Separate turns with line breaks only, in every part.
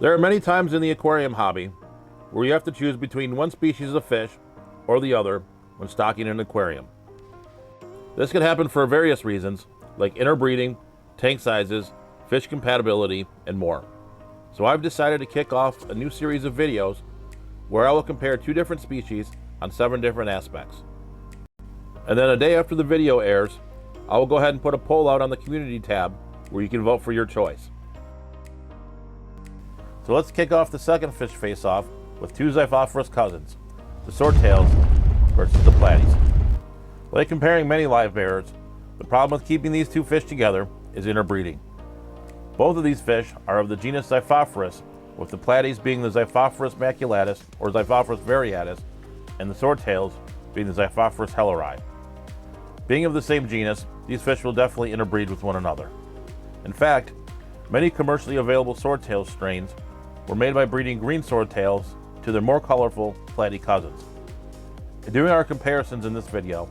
There are many times in the aquarium hobby where you have to choose between one species of fish or the other when stocking an aquarium. This can happen for various reasons, like interbreeding, tank sizes, fish compatibility, and more. So I've decided to kick off a new series of videos where I will compare 2 different species on 7 different aspects. And then a day after the video airs, I will go ahead and put a poll out on the community tab where you can vote for your choice. So let's kick off the second fish face-off with 2 Xiphophorous cousins, the Swordtails versus the Platies. Like comparing many live bearers, the problem with keeping these 2 fish together is interbreeding. Both of these fish are of the genus Xiphophorous, with the Platies being the Xiphophorous maculatus or Xiphophorous variatus, and the Swordtails being the Xiphophorous helleri. Being of the same genus, these fish will definitely interbreed with one another. In fact, many commercially available swordtail strains were made by breeding green swordtails to their more colorful platy cousins. In doing our comparisons in this video,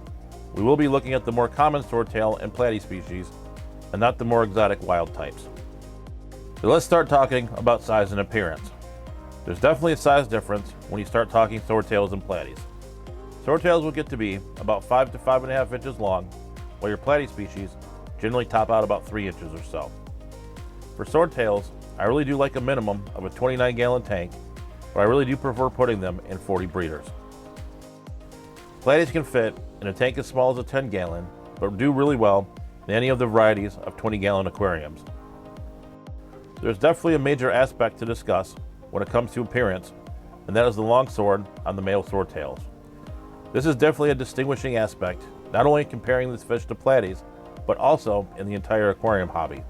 we will be looking at the more common swordtail and platy species, and not the more exotic wild types. So let's start talking about size and appearance. There's definitely a size difference when you start talking swordtails and platies. Swordtails will get to be about 5 to 5.5 inches long, while your platy species generally top out about 3 inches or so. For swordtails, I really do like a minimum of a 29-gallon tank, but I really do prefer putting them in 40 breeders. Platies can fit in a tank as small as a 10-gallon, but do really well in any of the varieties of 20-gallon aquariums. There's definitely a major aspect to discuss when it comes to appearance, and that is the long sword on the male swordtails. This is definitely a distinguishing aspect, not only comparing this fish to platies, but also in the entire aquarium hobby.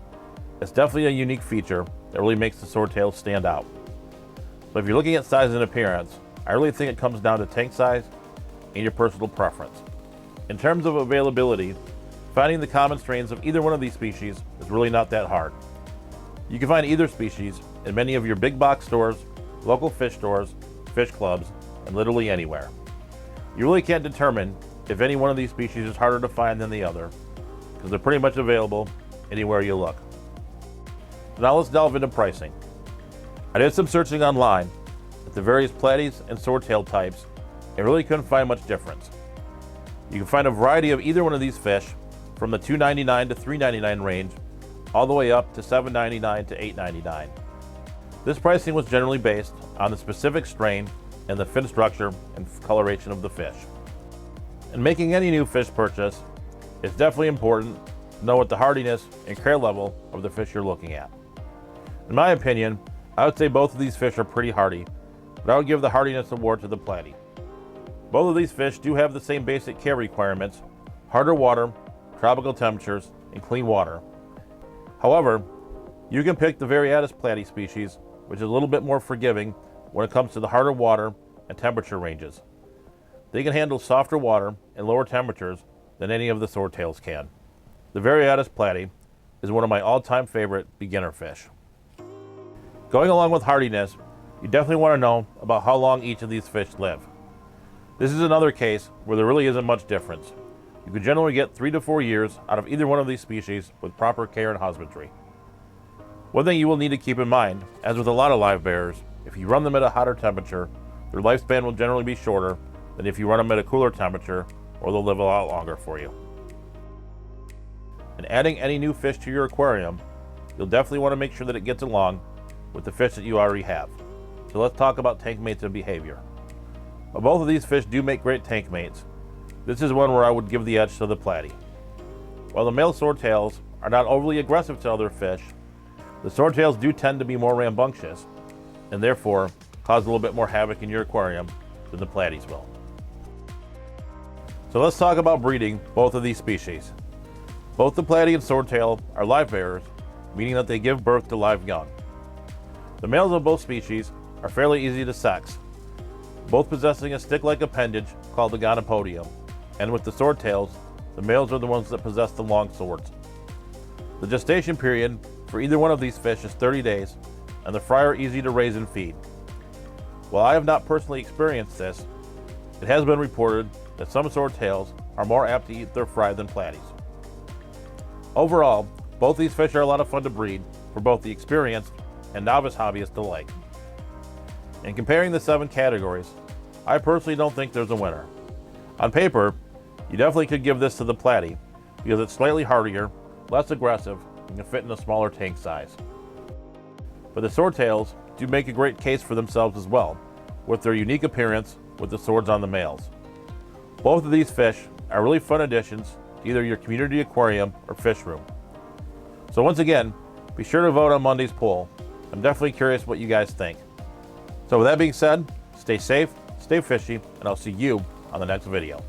It's definitely a unique feature that really makes the swordtails stand out. So if you're looking at size and appearance, I really think it comes down to tank size and your personal preference. In terms of availability, finding the common strains of either one of these species is really not that hard. You can find either species in many of your big box stores, local fish stores, fish clubs, and literally anywhere. You really can't determine if any one of these species is harder to find than the other, because they're pretty much available anywhere you look. Now let's delve into pricing. I did some searching online at the various platies and swordtail types and really couldn't find much difference. You can find a variety of either one of these fish from the $2.99 to $3.99 range all the way up to $7.99 to $8.99. This pricing was generally based on the specific strain and the fin structure and coloration of the fish. In making any new fish purchase, it's definitely important to know what the hardiness and care level of the fish you're looking at. In my opinion, I would say both of these fish are pretty hardy, but I would give the hardiness award to the platy. Both of these fish do have the same basic care requirements: harder water, tropical temperatures, and clean water. However, you can pick the variatus platy species, which is a little bit more forgiving when it comes to the harder water and temperature ranges. They can handle softer water and lower temperatures than any of the swordtails can. The variatus platy is one of my all-time favorite beginner fish. Going along with hardiness, you definitely want to know about how long each of these fish live. This is another case where there really isn't much difference. You can generally get 3 to 4 years out of either one of these species with proper care and husbandry. One thing you will need to keep in mind, as with a lot of live bearers, if you run them at a hotter temperature, their lifespan will generally be shorter than if you run them at a cooler temperature, or they'll live a lot longer for you. In adding any new fish to your aquarium, you'll definitely want to make sure that it gets along with the fish that you already have. So let's talk about tank mates and behavior. While both of these fish do make great tank mates, this is one where I would give the edge to the platy. While the male swordtails are not overly aggressive to other fish, the swordtails do tend to be more rambunctious and therefore cause a little bit more havoc in your aquarium than the platies will. So let's talk about breeding both of these species. Both the platy and swordtail are live bearers, meaning that they give birth to live young. The males of both species are fairly easy to sex, both possessing a stick-like appendage called the gonopodium, and with the swordtails, the males are the ones that possess the long swords. The gestation period for either one of these fish is 30 days, and the fry are easy to raise and feed. While I have not personally experienced this, it has been reported that some swordtails are more apt to eat their fry than platies. Overall, both these fish are a lot of fun to breed for both the experienced and novice hobbyists alike. In comparing the 7 categories, I personally don't think there's a winner. On paper, you definitely could give this to the Platy because it's slightly hardier, less aggressive, and can fit in a smaller tank size. But the Swordtails do make a great case for themselves as well, with their unique appearance with the swords on the males. Both of these fish are really fun additions to either your community aquarium or fish room. So once again, be sure to vote on Monday's poll. I'm definitely curious what you guys think. So with that being said, stay safe, stay fishy, and I'll see you on the next video.